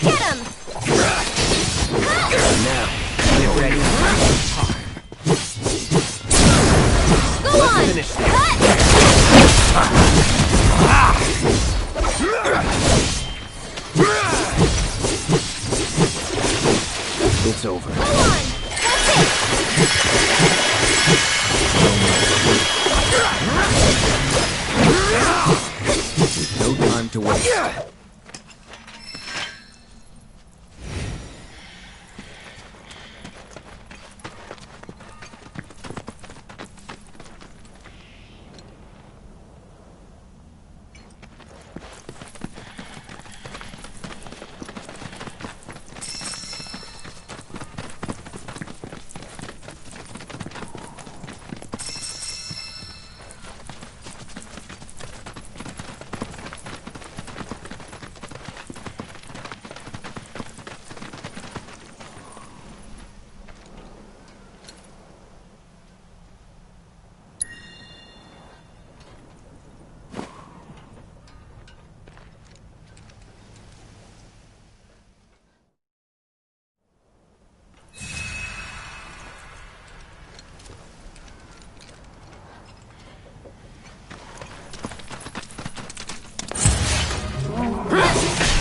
Get him! Now, get ready. Go Let's on! finish this. It's over. Go on! There's no time to waste.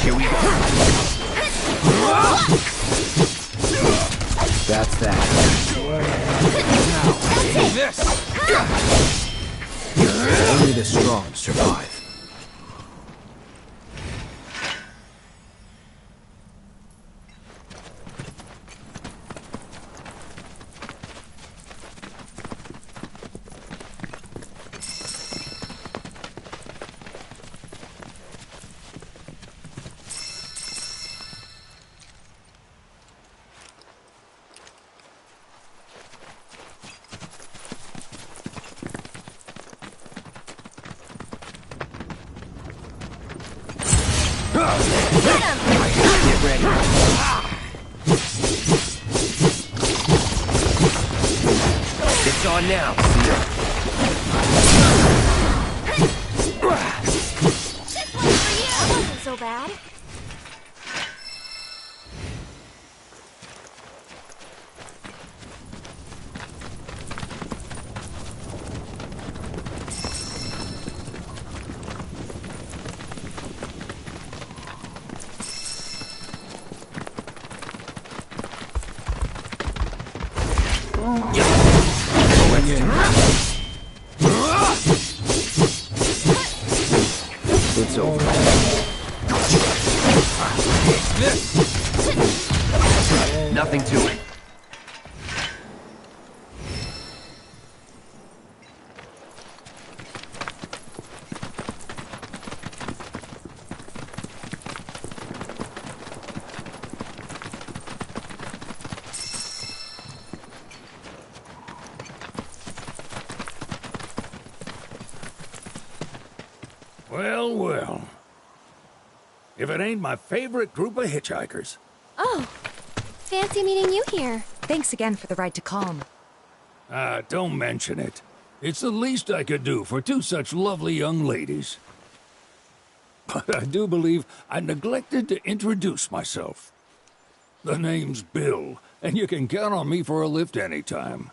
Here we go. That's that. Now, this. Only the strong survive. Get ready. It's on now. This one's for you! That wasn't so bad. It's over. This. Nothing to it. Well, well. If it ain't my favorite group of hitchhikers. Oh, fancy meeting you here. Thanks again for the ride to Calm. Don't mention it. It's the least I could do for two such lovely young ladies. But I do believe I neglected to introduce myself. The name's Bill, and you can count on me for a lift anytime.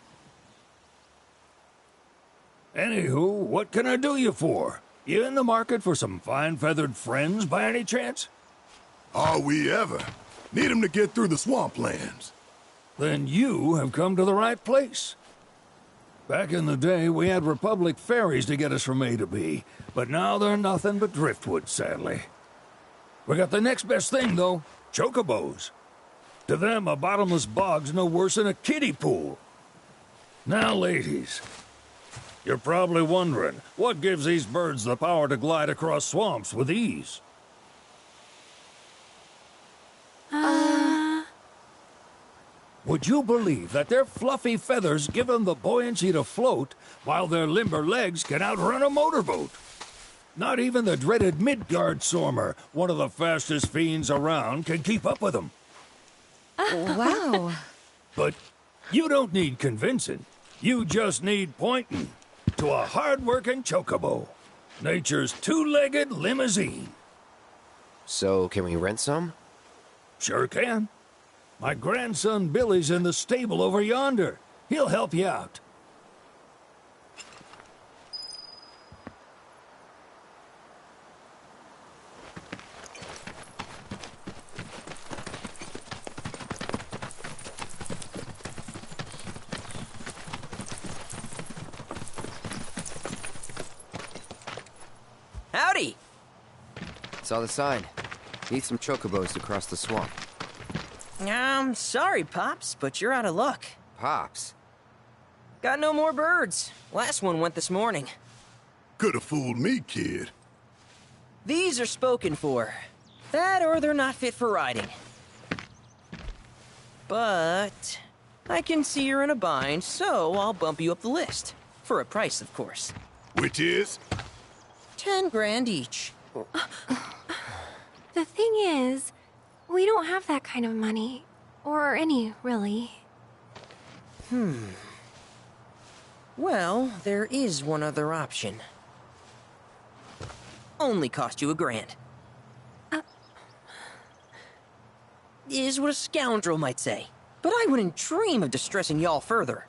Anywho, what can I do you for? You in the market for some fine-feathered friends by any chance? Are we ever? Need 'em to get through the swamplands. Then you have come to the right place. Back in the day, we had Republic ferries to get us from A to B, but now they're nothing but driftwood, sadly. We got the next best thing, though, chocobos. To them, a bottomless bog's no worse than a kiddie pool. Now, ladies, you're probably wondering, what gives these birds the power to glide across swamps with ease? Would you believe that their fluffy feathers give them the buoyancy to float, while their limber legs can outrun a motorboat? Not even the dreaded Midgard Sormer, one of the fastest fiends around, can keep up with them. Wow. But you don't need convincing. You just need pointing to a hard-working chocobo. Nature's two-legged limousine. So, can we rent some? Sure can. My grandson Billy's in the stable over yonder. He'll help you out. Howdy! Saw the sign. Need some chocobos to cross the swamp. Sorry, Pops, but you're out of luck. Pops. Got no more birds. Last one went this morning. Could have fooled me, kid. These are spoken for. That or they're not fit for riding. But I can see you're in a bind, so I'll bump you up the list. For a price, of course. Which is? 10 grand each. The thing is, we don't have that kind of money. Or any, really. Well, there is one other option. Only cost you $1,000. Is what a scoundrel might say. But I wouldn't dream of distressing y'all further.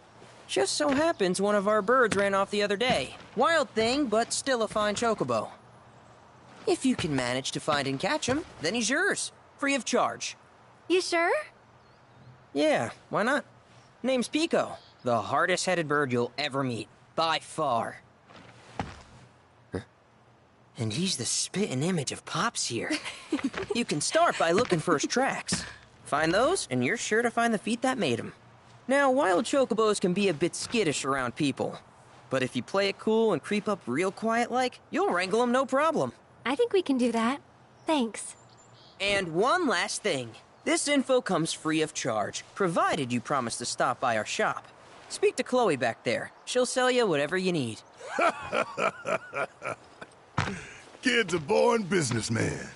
Just so happens one of our birds ran off the other day. Wild thing, but still a fine chocobo. If you can manage to find and catch him, then he's yours. Free of charge. You sure? Yeah, why not? Name's Pico. The hardest-headed bird you'll ever meet. By far. And he's the spitting image of Pops here. You can start by looking for his tracks. Find those, and you're sure to find the feet that made him. Now, wild chocobos can be a bit skittish around people. But if you play it cool and creep up real quiet-like, you'll wrangle them no problem. I think we can do that. Thanks. And one last thing. This info comes free of charge, provided you promise to stop by our shop. Speak to Chloe back there. She'll sell you whatever you need. Kid's a born businessman.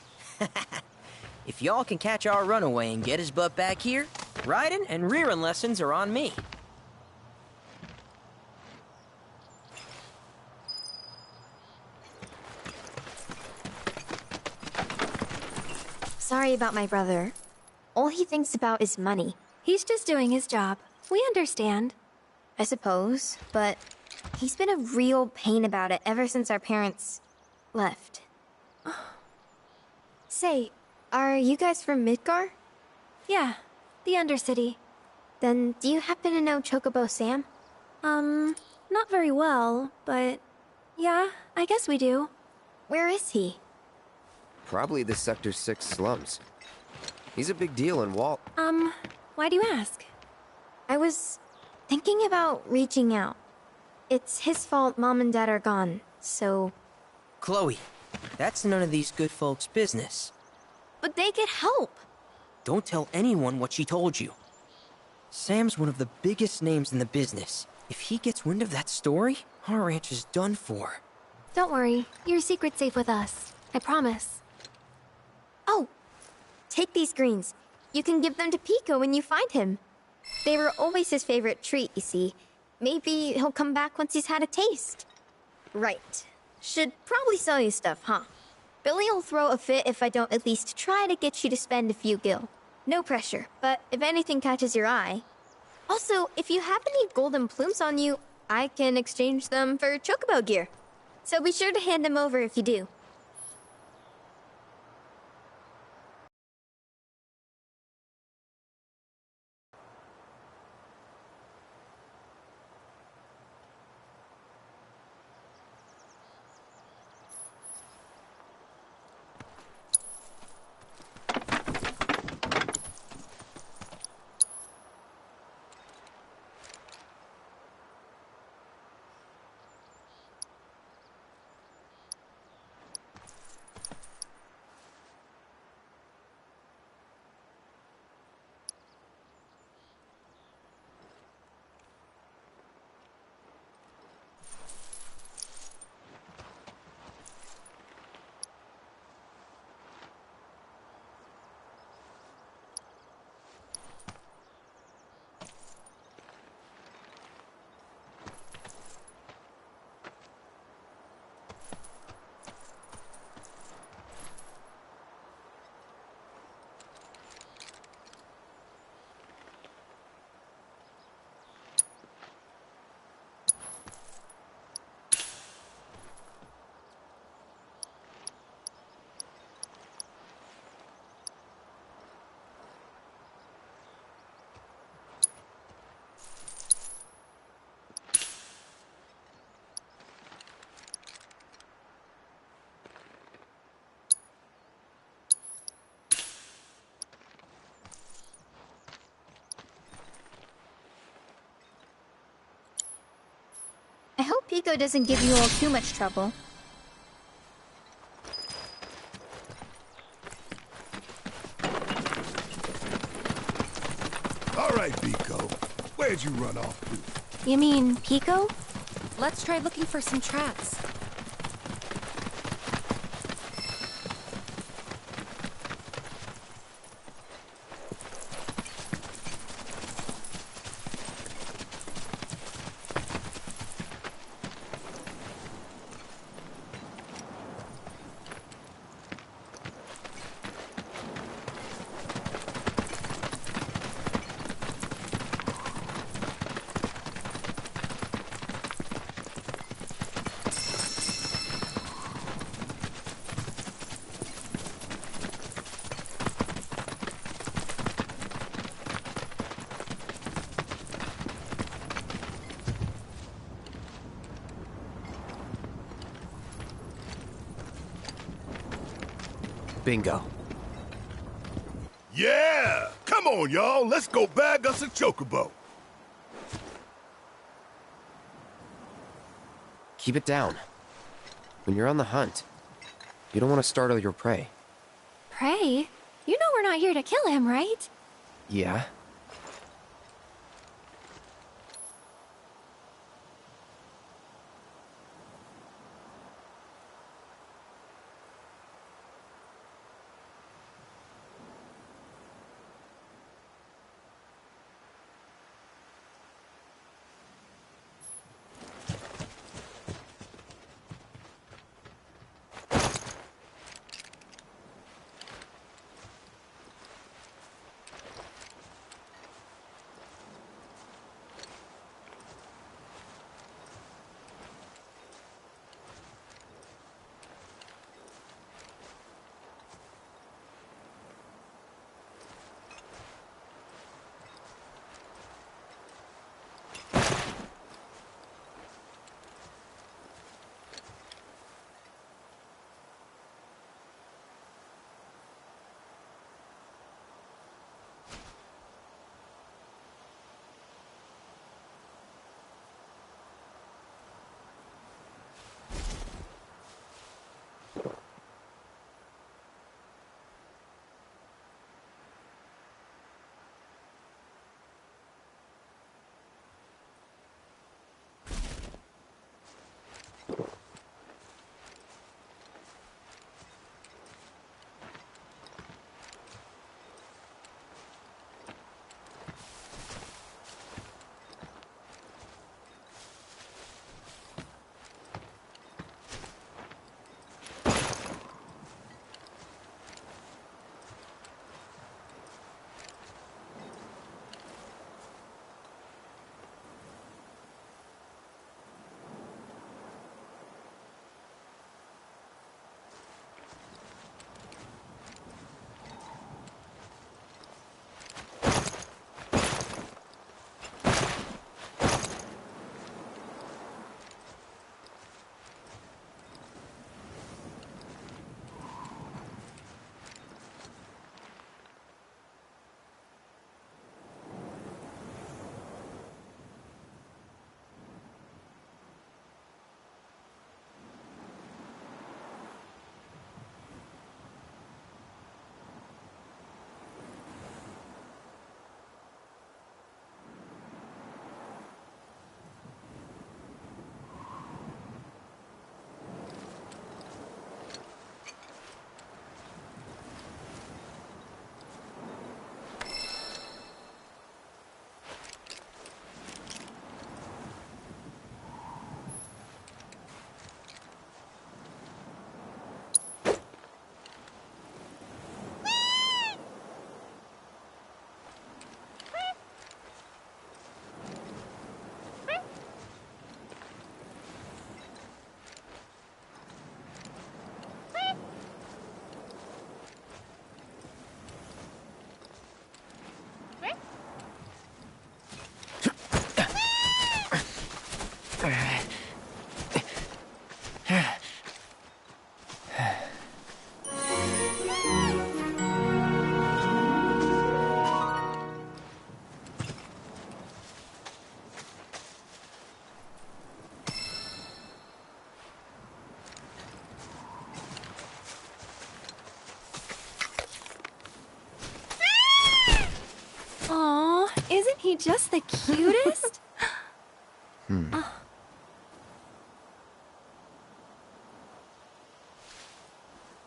If y'all can catch our runaway and get his butt back here, riding and rearing lessons are on me. Sorry about my brother. All he thinks about is money, He's just doing his job. We understand. I suppose, but he's been a real pain about it ever since our parents left. Say, are you guys from Midgar? Yeah, the Undercity. Then do you happen to know Chocobo Sam? Not very well, but yeah, I guess we do. Where is he? Probably the Sector 6 slums. He's a big deal in Walt. Why do you ask? I was thinking about reaching out. It's his fault Mom and Dad are gone, so... Chloe, that's none of these good folks' business. But they could help! Don't tell anyone what she told you. Sam's one of the biggest names in the business. If he gets wind of that story, our ranch is done for. Don't worry, your secret's safe with us. I promise. Oh! Take these greens. You can give them to Pico when you find him. They were always his favorite treat, you see. Maybe he'll come back once he's had a taste. Right. Should probably sell you stuff, huh? Billy'll throw a fit if I don't at least try to get you to spend a few gil. No pressure, but if anything catches your eye... Also, if you have any golden plumes on you, I can exchange them for chocobo gear. So be sure to hand them over if you do. Pico doesn't give you all too much trouble. All right, Pico. Where'd you run off to? You mean Pico? Let's try looking for some tracks. Bingo. Yeah! Come on, y'all. Let's go bag us a chocobo. Keep it down. When you're on the hunt, you don't want to startle your prey. Prey? You know we're not here to kill him, right? Yeah? Isn't he just the cutest? Oh.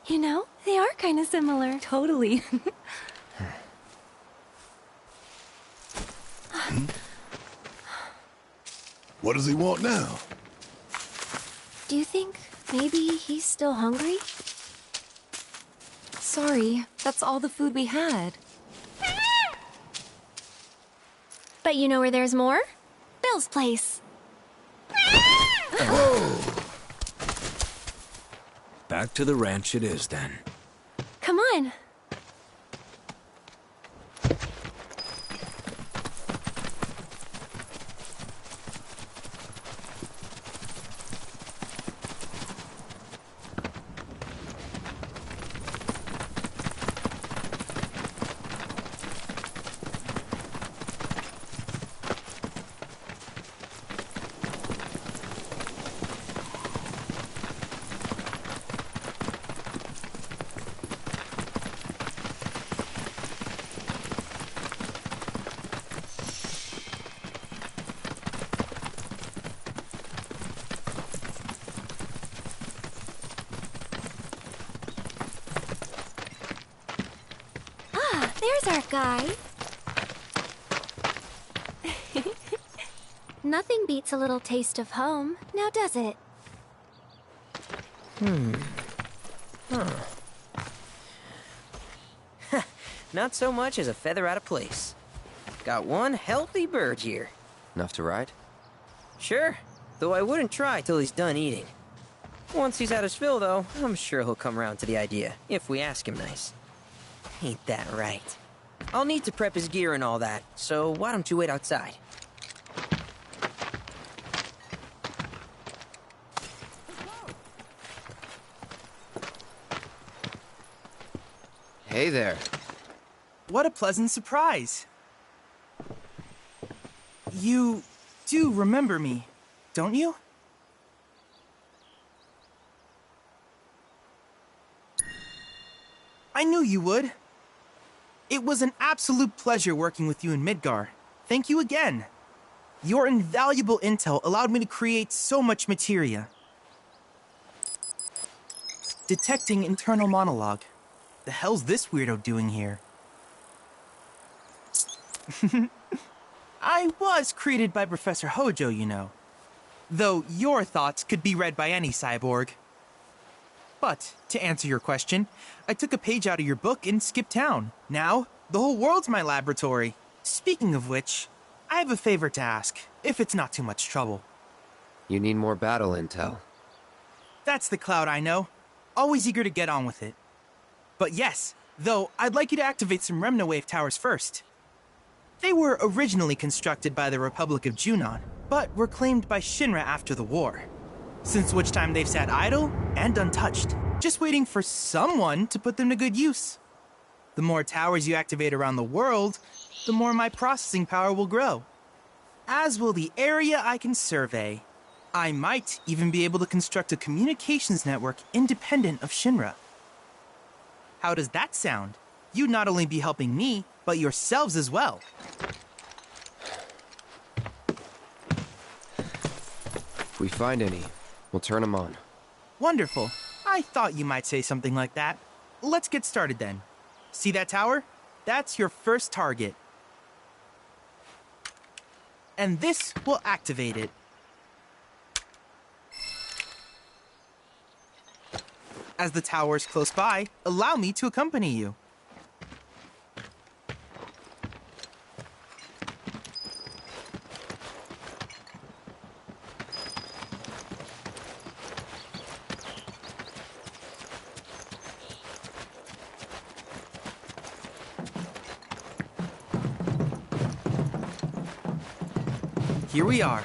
You know, they are kind of similar. Totally. What does he want now? Do you think maybe he's still hungry? Sorry, that's all the food we had. But you know where there's more? Bill's place. Back to the ranch it is, then. Come on. There's our guy. Nothing beats a little taste of home, now does it? Not so much as a feather out of place. Got one healthy bird here. Enough to ride? Sure, though I wouldn't try till he's done eating. Once he's had his fill, though, I'm sure he'll come around to the idea, if we ask him nice. Ain't that right? I'll need to prep his gear and all that, so why don't you wait outside? Hey there. What a pleasant surprise. You do remember me, don't you? I knew you would. It was an absolute pleasure working with you in Midgar. Thank you again. Your invaluable intel allowed me to create so much materia. Detecting internal monologue. The hell's this weirdo doing here? I was created by Professor Hojo, you know. Though your thoughts could be read by any cyborg. But, to answer your question, I took a page out of your book and skipped town. Now, the whole world's my laboratory. Speaking of which, I have a favor to ask, if it's not too much trouble. You need more battle intel. That's the Cloud I know. Always eager to get on with it. But yes, though, I'd like you to activate some Remnawave towers first. They were originally constructed by the Republic of Junon, but were claimed by Shinra after the war. Since which time they've sat idle and untouched, just waiting for someone to put them to good use. The more towers you activate around the world, the more my processing power will grow. As will the area I can survey. I might even be able to construct a communications network independent of Shinra. How does that sound? You'd not only be helping me, but yourselves as well. If we find any, we'll turn them on. Wonderful. I thought you might say something like that. Let's get started then. See that tower? That's your first target. And this will activate it. As the tower is close by, allow me to accompany you. Here we are.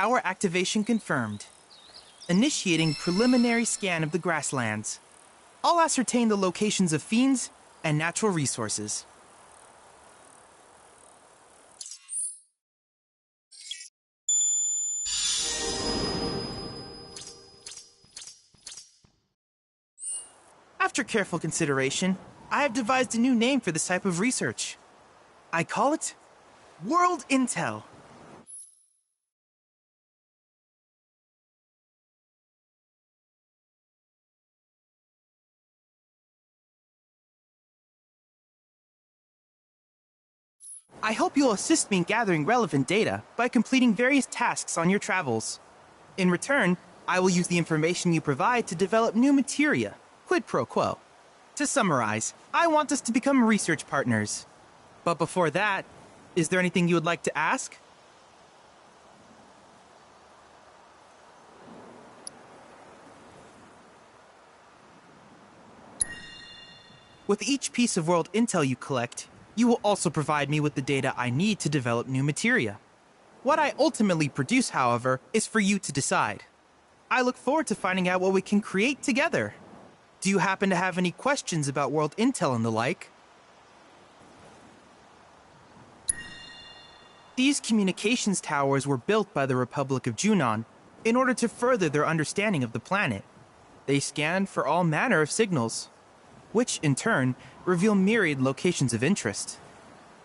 Tower activation confirmed. Initiating preliminary scan of the grasslands. I'll ascertain the locations of fiends and natural resources. After careful consideration, I have devised a new name for this type of research. I call it World Intel. I hope you'll assist me in gathering relevant data by completing various tasks on your travels. In return, I will use the information you provide to develop new materia, quid pro quo. To summarize, I want us to become research partners. But before that, is there anything you would like to ask? With each piece of world intel you collect, you will also provide me with the data I need to develop new materia. What I ultimately produce, however, is for you to decide. I look forward to finding out what we can create together. Do you happen to have any questions about world intel and the like? These communications towers were built by the Republic of Junon in order to further their understanding of the planet. They scan for all manner of signals, which in turn reveal myriad locations of interest,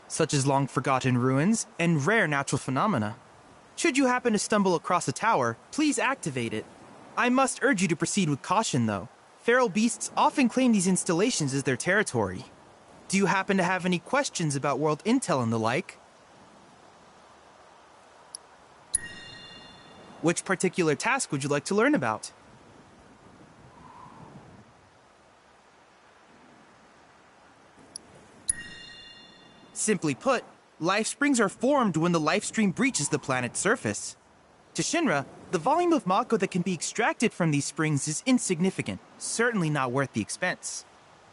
such as long-forgotten ruins and rare natural phenomena. Should you happen to stumble across a tower, please activate it. I must urge you to proceed with caution, though. Feral beasts often claim these installations as their territory. Do you happen to have any questions about world intel and the like? Which particular task would you like to learn about? Simply put, life springs are formed when the life stream breaches the planet's surface. To Shinra, the volume of Mako that can be extracted from these springs is insignificant, certainly not worth the expense.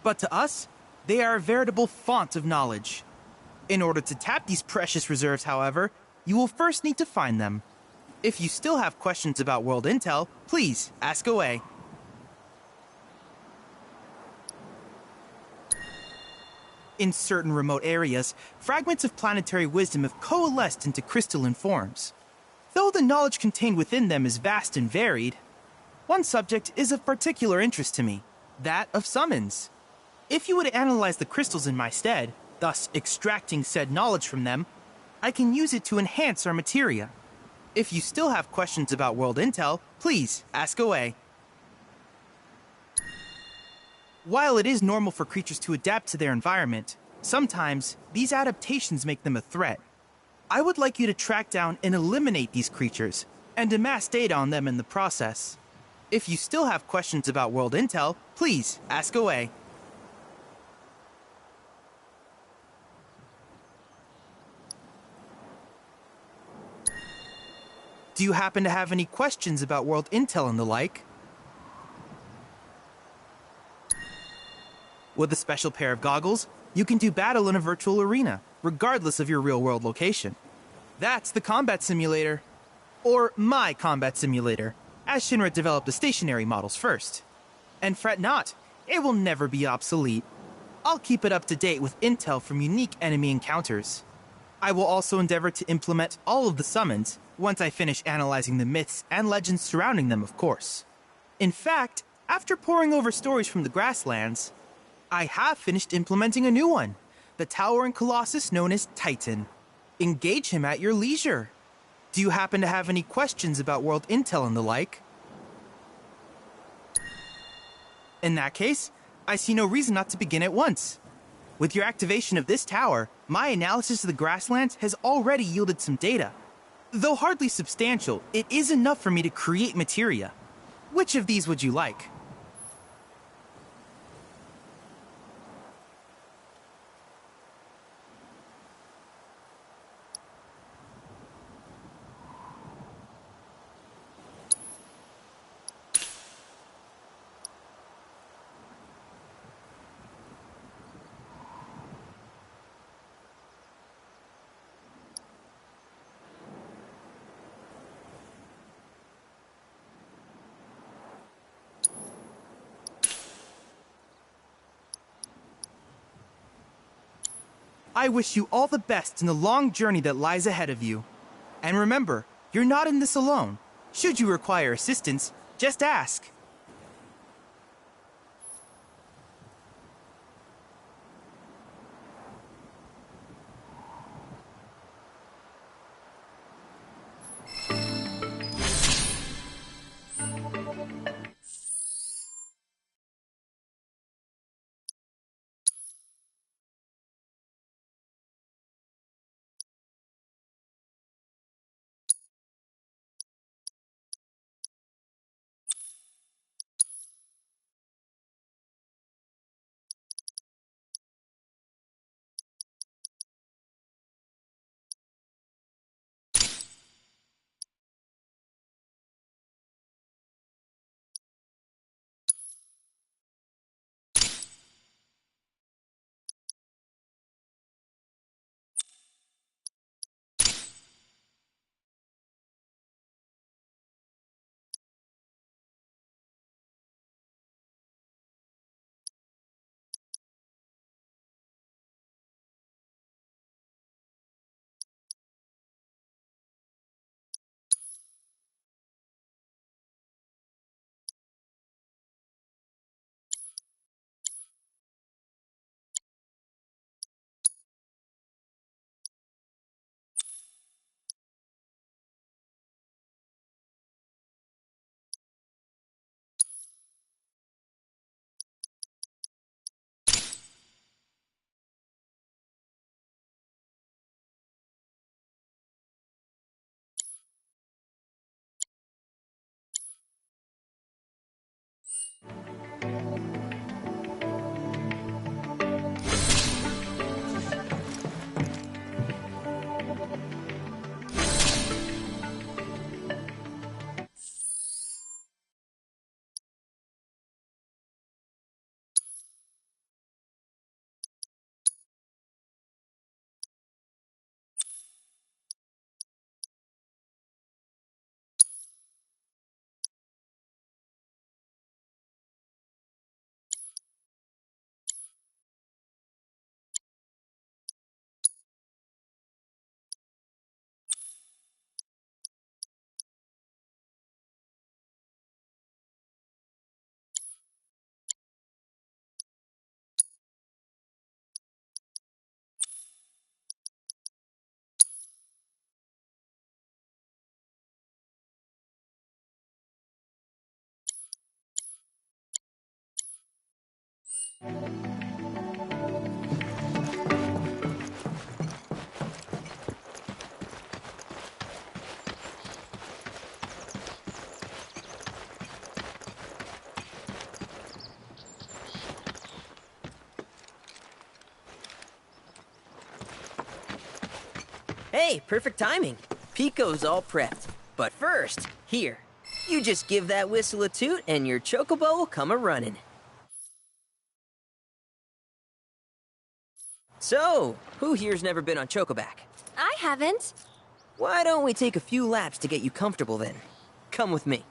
But to us, they are a veritable font of knowledge. In order to tap these precious reserves, however, you will first need to find them. If you still have questions about world intel, please ask away. In certain remote areas, fragments of planetary wisdom have coalesced into crystalline forms. Though the knowledge contained within them is vast and varied, one subject is of particular interest to me, that of summons. If you would analyze the crystals in my stead, thus extracting said knowledge from them, I can use it to enhance our materia. If you still have questions about world intel, please ask away. While it is normal for creatures to adapt to their environment, sometimes these adaptations make them a threat. I would like you to track down and eliminate these creatures, and amass data on them in the process. If you still have questions about world intel, please ask away. Do you happen to have any questions about world intel and the like? With a special pair of goggles, you can do battle in a virtual arena, regardless of your real-world location. That's the combat simulator. Or my combat simulator, as Shinra developed the stationary models first. And fret not, it will never be obsolete. I'll keep it up to date with intel from unique enemy encounters. I will also endeavor to implement all of the summons, once I finish analyzing the myths and legends surrounding them, of course. In fact, after poring over stories from the grasslands, I have finished implementing a new one, the towering colossus known as Titan. Engage him at your leisure. Do you happen to have any questions about world intel and the like? In that case, I see no reason not to begin at once. With your activation of this tower, my analysis of the grasslands has already yielded some data. Though hardly substantial, it is enough for me to create materia. Which of these would you like? I wish you all the best in the long journey that lies ahead of you. And remember, you're not in this alone. Should you require assistance, just ask. Hey, perfect timing. Pico's all prepped. But first, here. You just give that whistle a toot and your chocobo will come a-running. So, who here's never been on Chocoback? I haven't. Why don't we take a few laps to get you comfortable then? Come with me.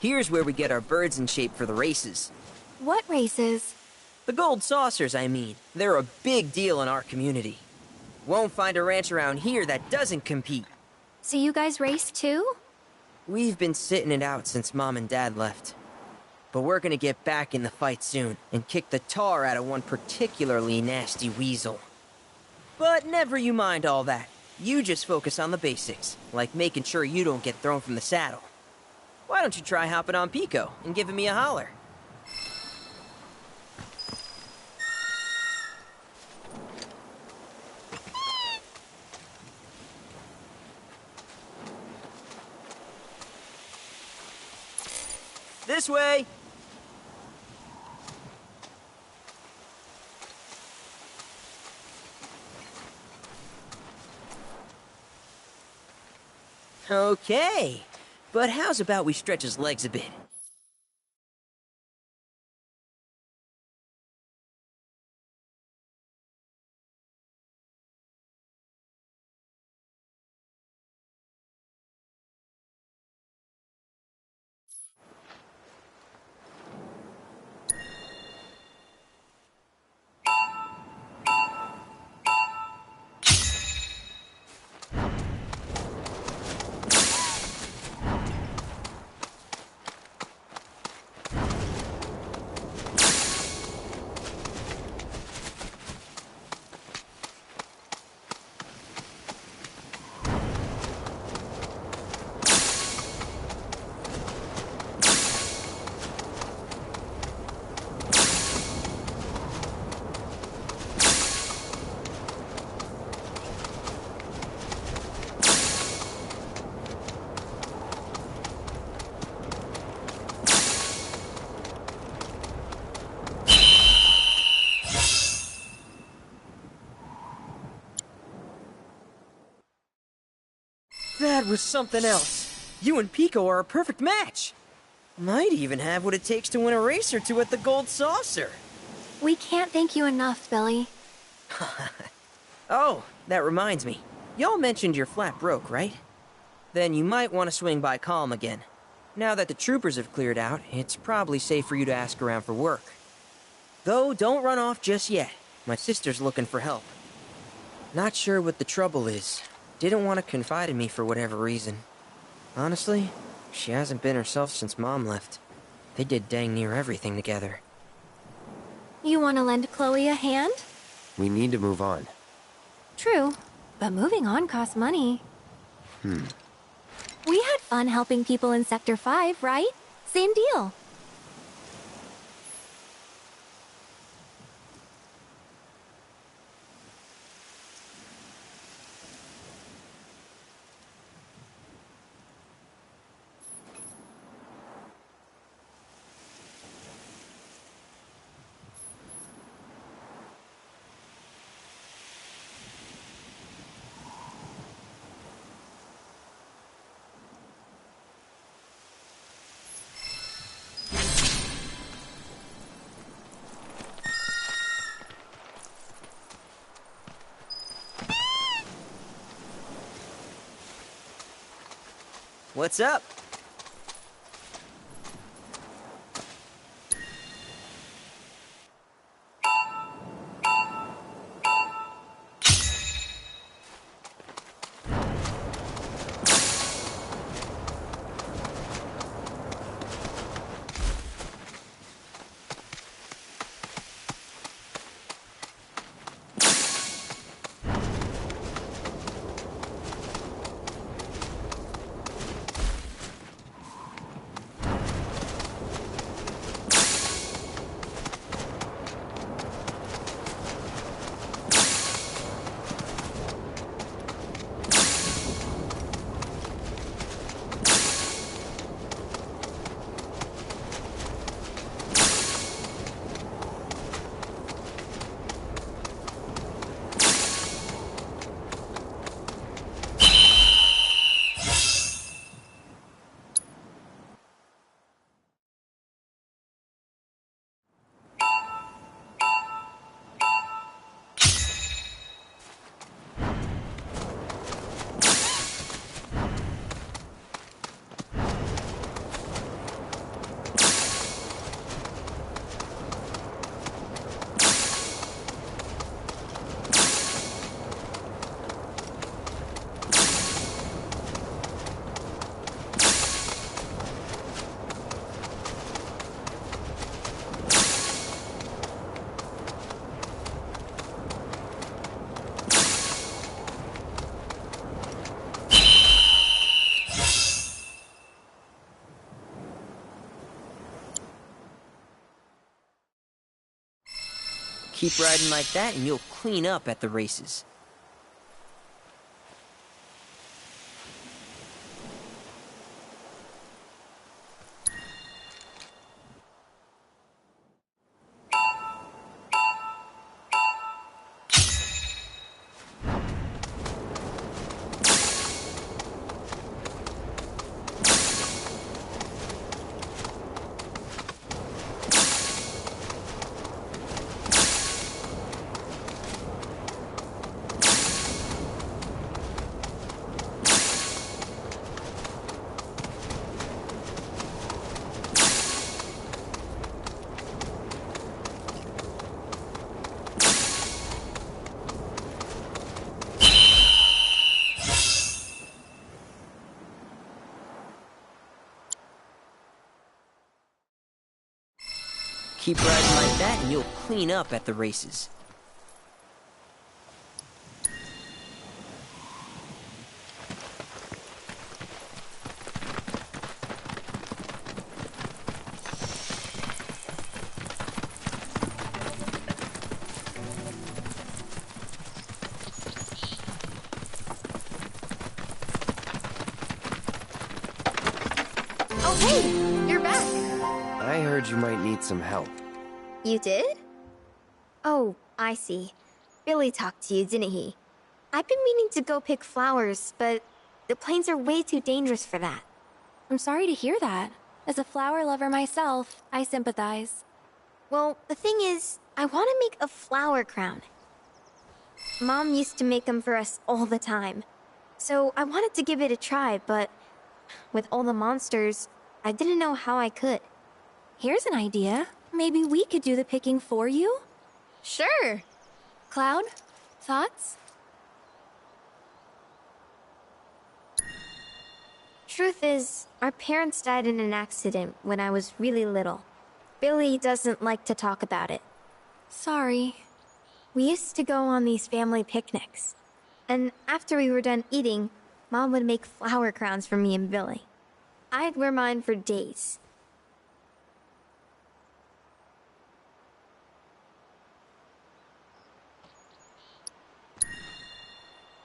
Here's where we get our birds in shape for the races. What races? The gold saucers, I mean. They're a big deal in our community. Won't find a ranch around here that doesn't compete. So you guys race too? We've been sitting it out since Mom and Dad left. But we're gonna get back in the fight soon and kick the tar out of one particularly nasty weasel. But never you mind all that. You just focus on the basics, like making sure you don't get thrown from the saddle. Why don't you try hopping on Pico and giving me a holler? This way! Okay, but how's about we stretch his legs a bit? That was something else. You and Pico are a perfect match. Might even have what it takes to win a race or two at the Gold Saucer. We can't thank you enough, Billy. Oh, that reminds me. Y'all mentioned your flat broke, right? Then you might want to swing by Calm again. Now that the troopers have cleared out, it's probably safe for you to ask around for work. Though, don't run off just yet. My sister's looking for help. Not sure what the trouble is. Didn't want to confide in me for whatever reason. Honestly, she hasn't been herself since Mom left. They did dang near everything together. You want to lend Chloe a hand? We need to move on. True, but moving on costs money. We had fun helping people in Sector 5, right? Same deal. What's up? Keep riding like that and you'll clean up at the races. Keep riding like that and you'll clean up at the races. Oh, hey! You're back! I heard you might need some help. You did? Oh, I see. Billy talked to you, didn't he? I've been meaning to go pick flowers, but the plains are way too dangerous for that. I'm sorry to hear that. As a flower lover myself, I sympathize. Well, the thing is, I want to make a flower crown. Mom used to make them for us all the time. So I wanted to give it a try, but with all the monsters, I didn't know how I could. Here's an idea. Maybe we could do the picking for you? Sure! Cloud, thoughts? Truth is, our parents died in an accident when I was really little. Billy doesn't like to talk about it. Sorry. We used to go on these family picnics. And after we were done eating, Mom would make flower crowns for me and Billy. I'd wear mine for days.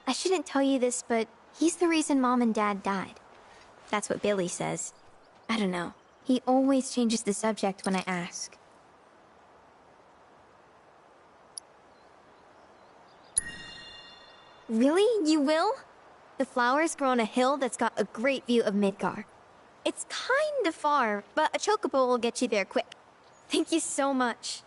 I shouldn't tell you this, but he's the reason Mom and Dad died. That's what Billy says. I don't know. He always changes the subject when I ask. Really? You will? The flowers grow on a hill that's got a great view of Midgar. It's kinda far, but a chocobo will get you there quick. Thank you so much.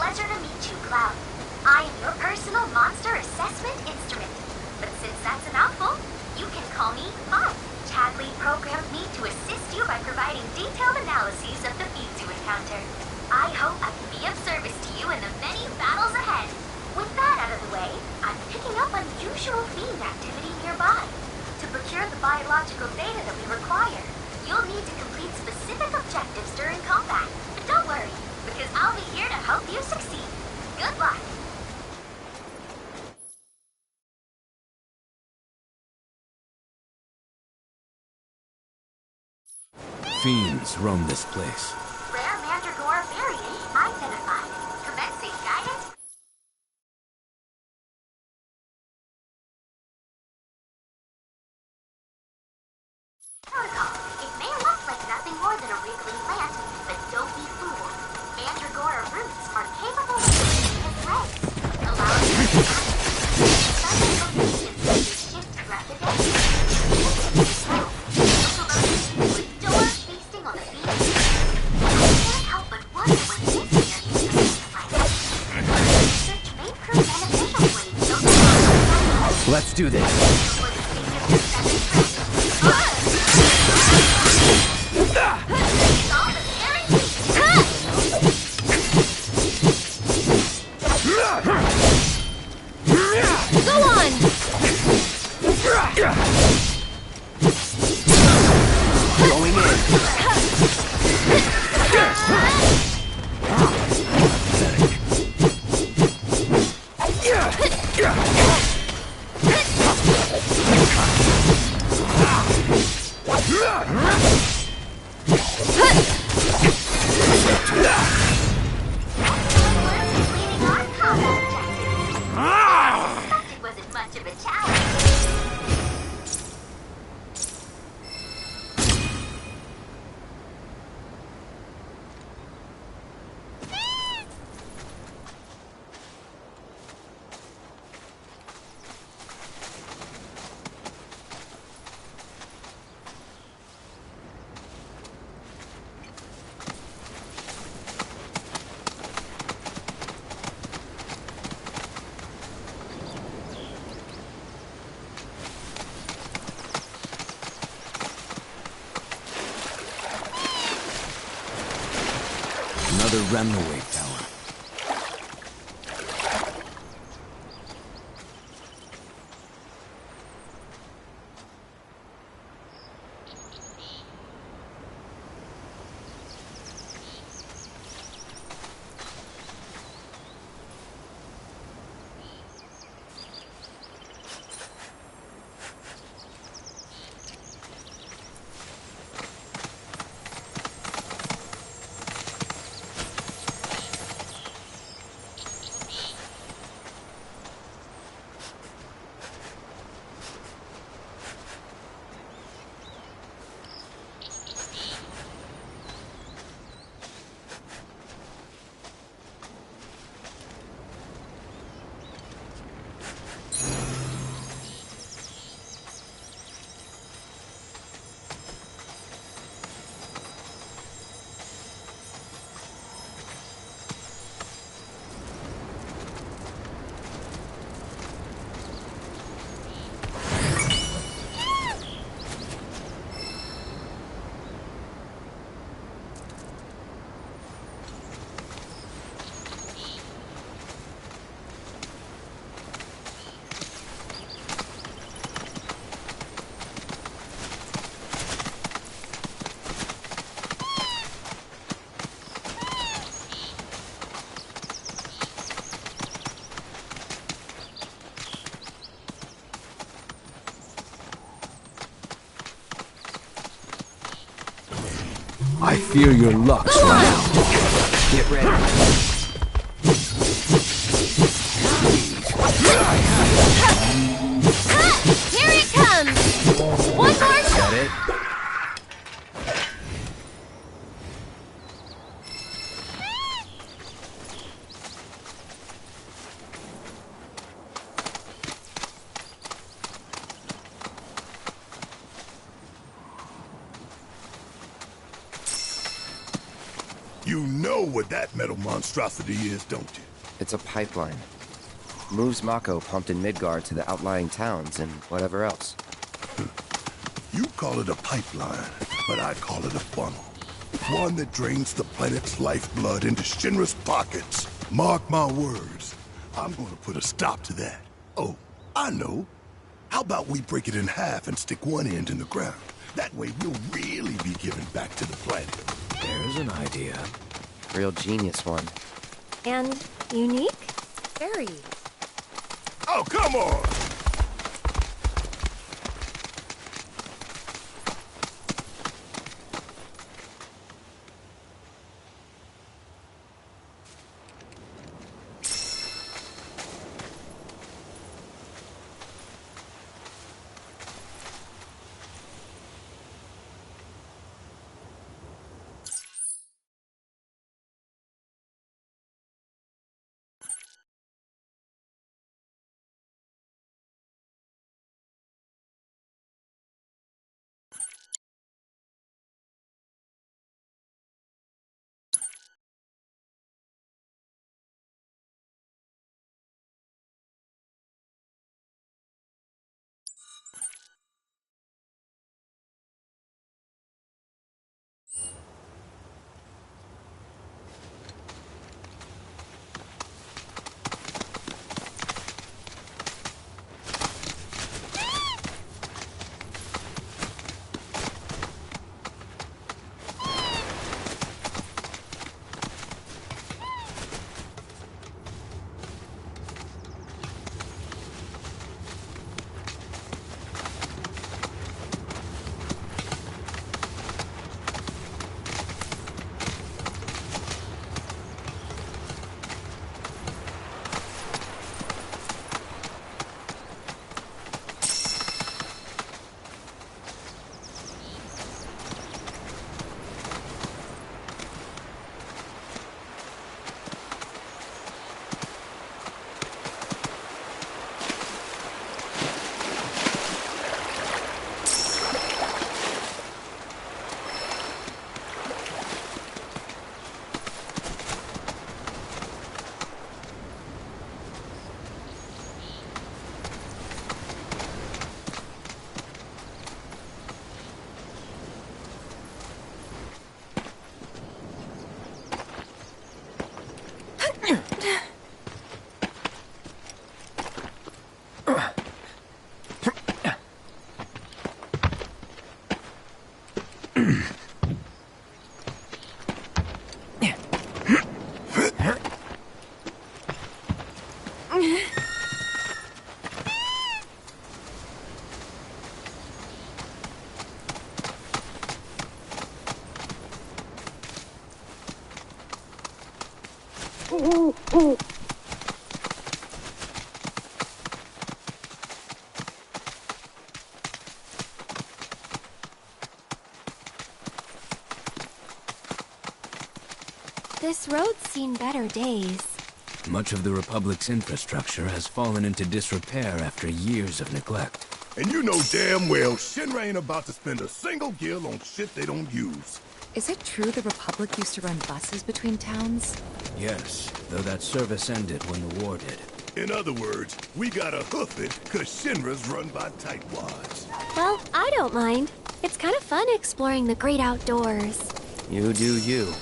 pleasure to meet you, Cloud. I am your personal monster assessment instrument. But since that's a mouthful, you can call me Mom. Chadley programmed me to assist you by providing detailed analyses of the feeds you encounter. I hope I can be of service to you in the many battles ahead. With that out of the way, I'm picking up unusual fiend activity nearby. To procure the biological data that we require, you'll need to complete specific objectives during combat. But don't worry, because I'll be here to help you succeed. Good luck. Fiends roam this place. Rare Mandragora variant identified. Commencing guidance. Protocol. It may look like nothing more than a wriggling plant, but don't be fooled. Mandragora roots are capable of moving its legs, allowing it to sudden locations as they shift throughout the day. With doors facing on the beach, I can't help but wonder what this area is like. Research may prove beneficial for you, don't you? Let's do this. Go on! Going in. Completing our combat objective. It wasn't much of a challenge. Another Remnawave tower. I fear your luck's run out. Get ready. Here it comes! One more Is that it? You know what that metal monstrosity is, don't you? It's a pipeline. Moves Mako pumped in Midgard to the outlying towns and whatever else. You call it a pipeline, but I call it a funnel. One that drains the planet's lifeblood into Shinra's pockets. Mark my words, I'm gonna put a stop to that. Oh, I know. How about we break it in half and stick one end in the ground? That way we'll really be giving back to the planet. There's an idea. Real genius one. And unique? Very. Oh, come on! This road's seen better days. Much of the Republic's infrastructure has fallen into disrepair after years of neglect. And you know damn well Shinra ain't about to spend a single gil on shit they don't use. Is it true the Republic used to run buses between towns? Yes, though that service ended when the war did. In other words, we gotta hoof it, cause Shinra's run by tightwads. Well, I don't mind. It's kind of fun exploring the great outdoors. You do you.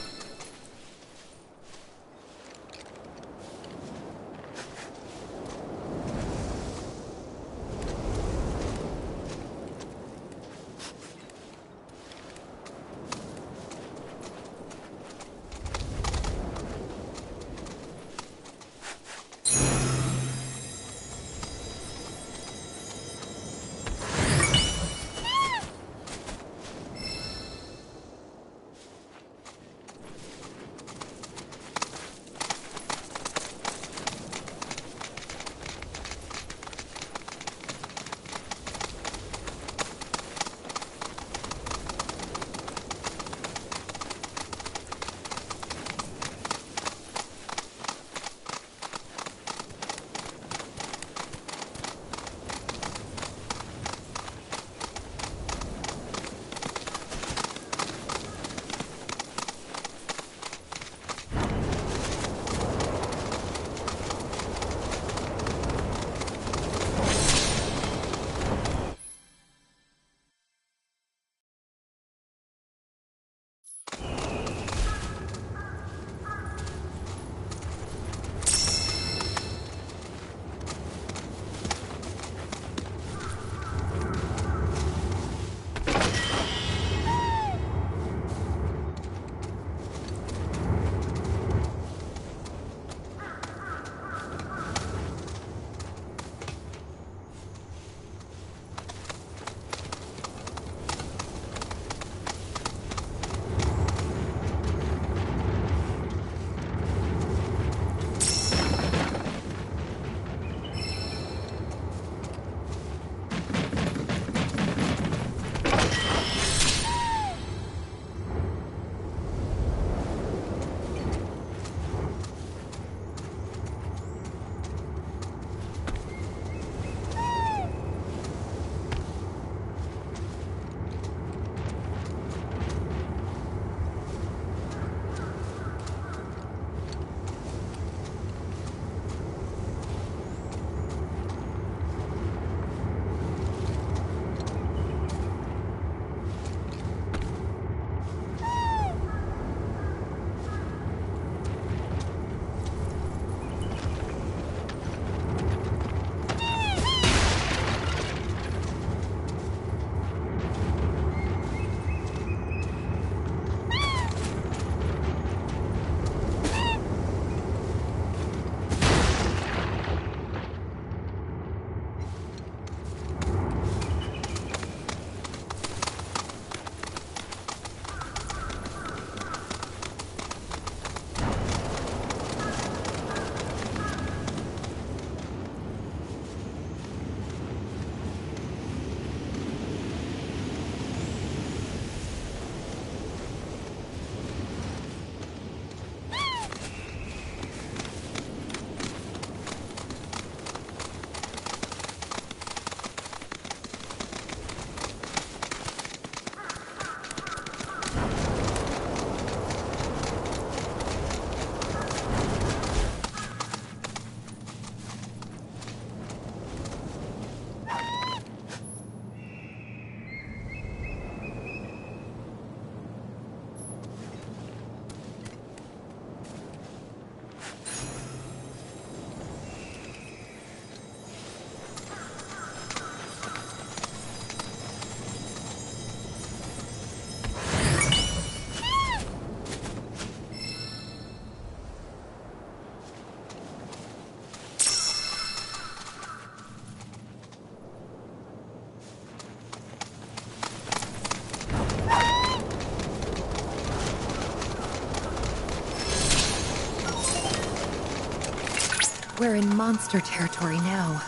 We're in monster territory now.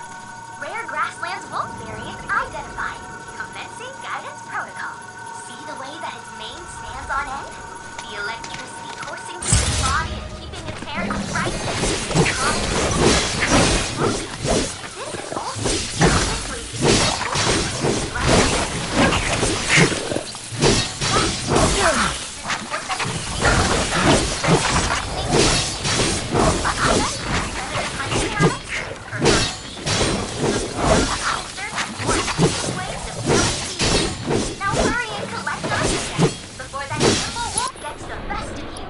Rare grasslands wolf variant identified. Commencing guidance protocol. See the way that its mane stands on end? The electricity coursing through its body and keeping its hair upright? This is also now hurry and collect our data before that nimble wolf gets the best of you.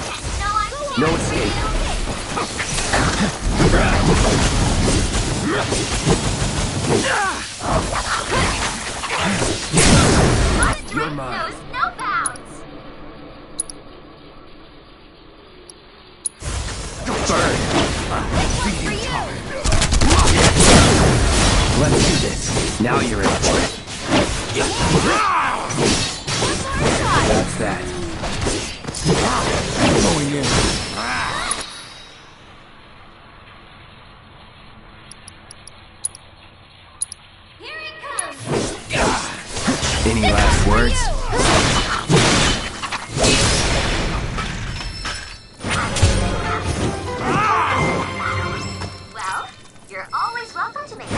Yes, no, I'm here. No escape. You're mine. Knows no bounds. Burn. Let's do this. Now you're in for it. That's that. Going in. Here it comes! Any last words? Well, you're always welcome to make it.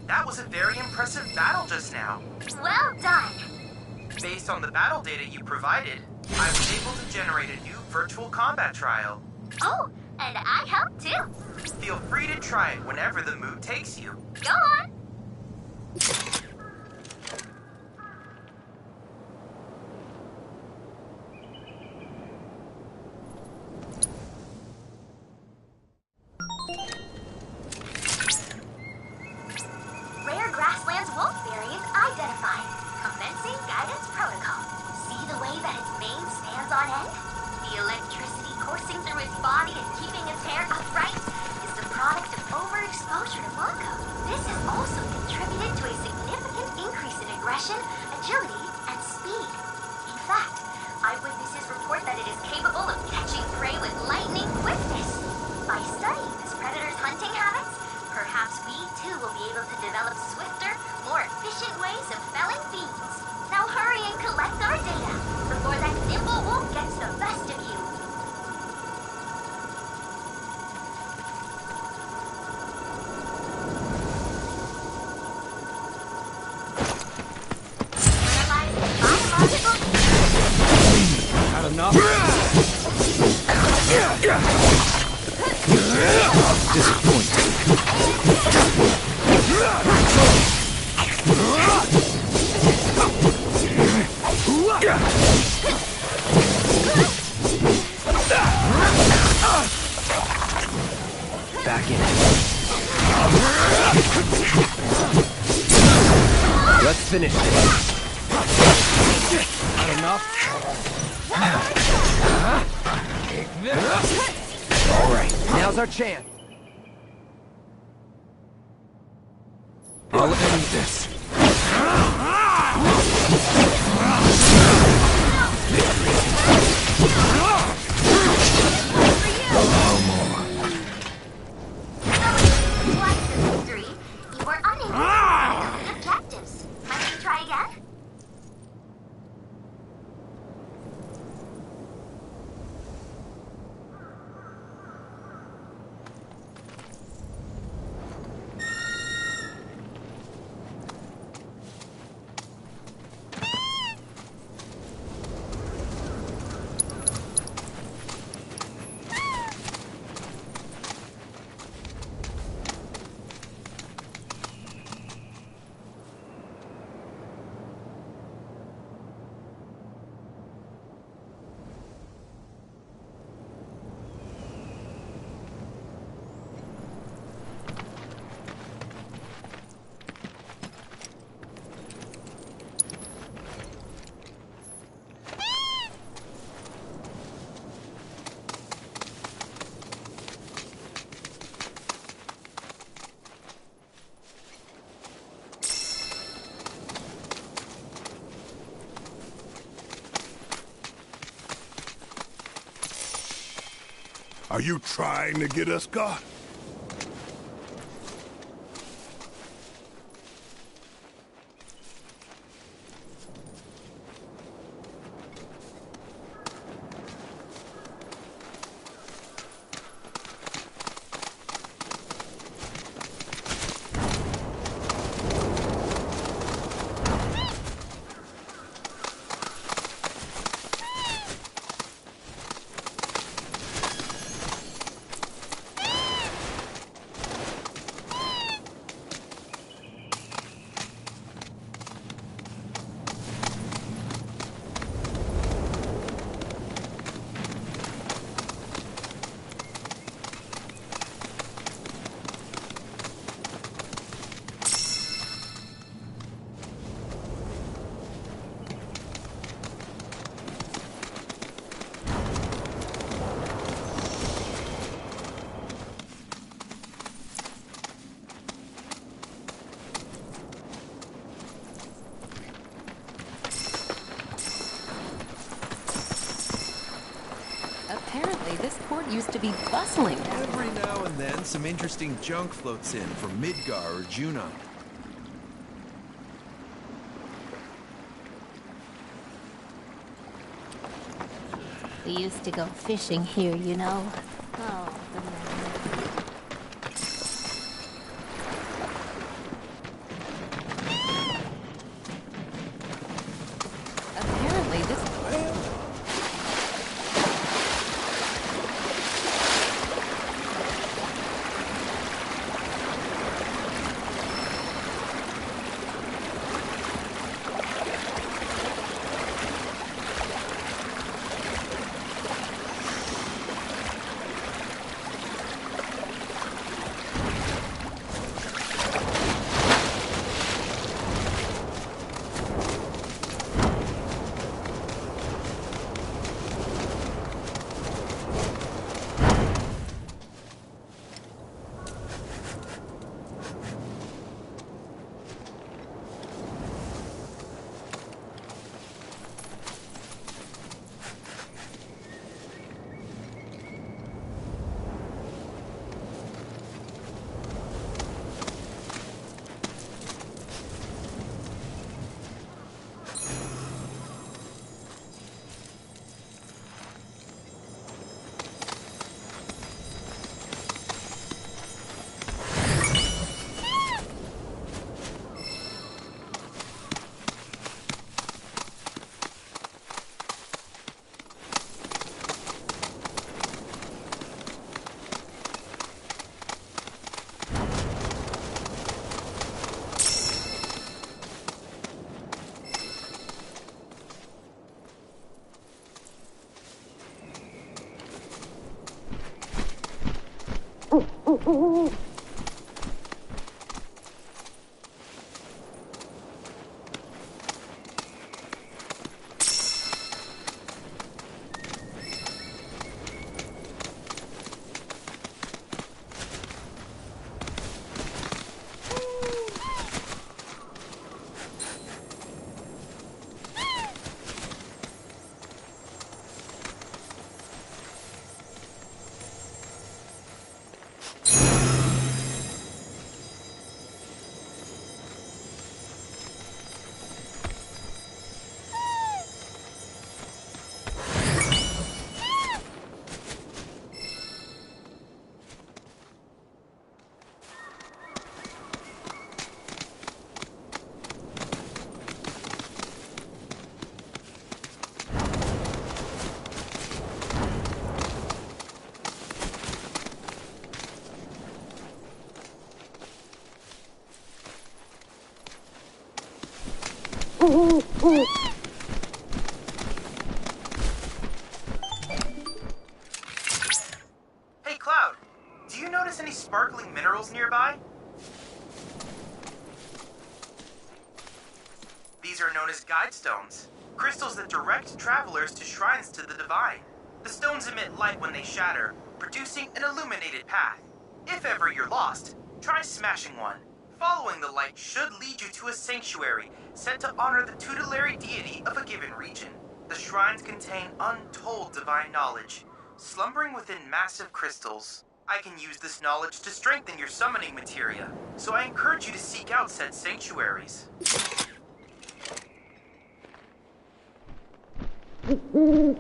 That was a very impressive battle just now. Well done. Based on the battle data you provided, I was able to generate a new virtual combat trial. Oh, and I helped too. Feel free to try it whenever the mood takes you. Go on. Rare grasslands wolf variant identified. Commencing guidance protocol. See the way that its mane stands on end? The electricity coursing through its body and keeping its hair upright is the product of overexposure to Mongo. This has also contributed to a significant increase in aggression, agility, and speed. In fact, eyewitnesses report that it is capable of catching prey with lightning swiftness. By studying this predator's hunting habits, perhaps we too will be able to develop swifter, more efficient ways of felling fiends. Now hurry and collect our data before that nimble wolf gets the best of you. Analyze the biological. Had enough? Back in. Let's finish this. Had enough? All right, now's our chance. I'll end this. Despite the victory, you were unable to complete objectives. Might we try again? Are you trying to get us caught? Apparently, this port used to be bustling. Every now and then, some interesting junk floats in from Midgar or Junon. We used to go fishing here, you know. Oh, the memories. Apparently, this... Hey, Cloud, do you notice any sparkling minerals nearby? These are known as guide stones, crystals that direct travelers to shrines to the divine. The stones emit light when they shatter, producing an illuminated path. If ever you're lost, try smashing one. Following the light should lead you to a sanctuary set to honor the tutelary deity of a given region. The shrines contain untold divine knowledge, Slumbering within massive crystals, I can use this knowledge to strengthen your summoning materia, so I encourage you to seek out said sanctuaries. The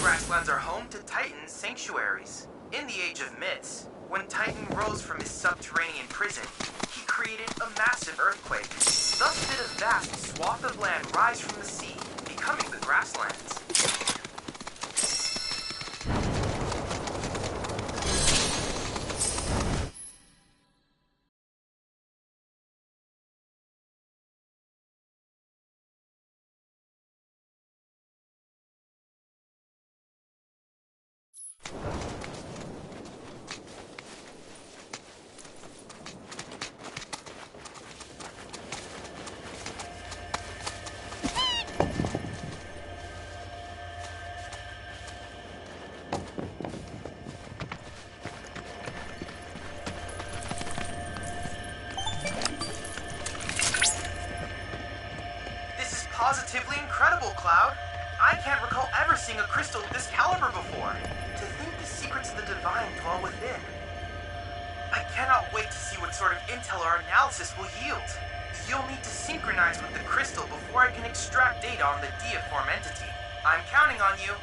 grasslands are home to Titan's sanctuaries. In the Age of Myths, when Titan rose from his subterranean prison, he created a massive earthquake. Thus did a vast swath of land rise from the sea, becoming the grasslands. Positively incredible, Cloud. I can't recall ever seeing a crystal of this caliber before. To think the secrets of the divine dwell within. I cannot wait to see what sort of intel our analysis will yield. You'll need to synchronize with the crystal before I can extract data on the deiform entity. I'm counting on you.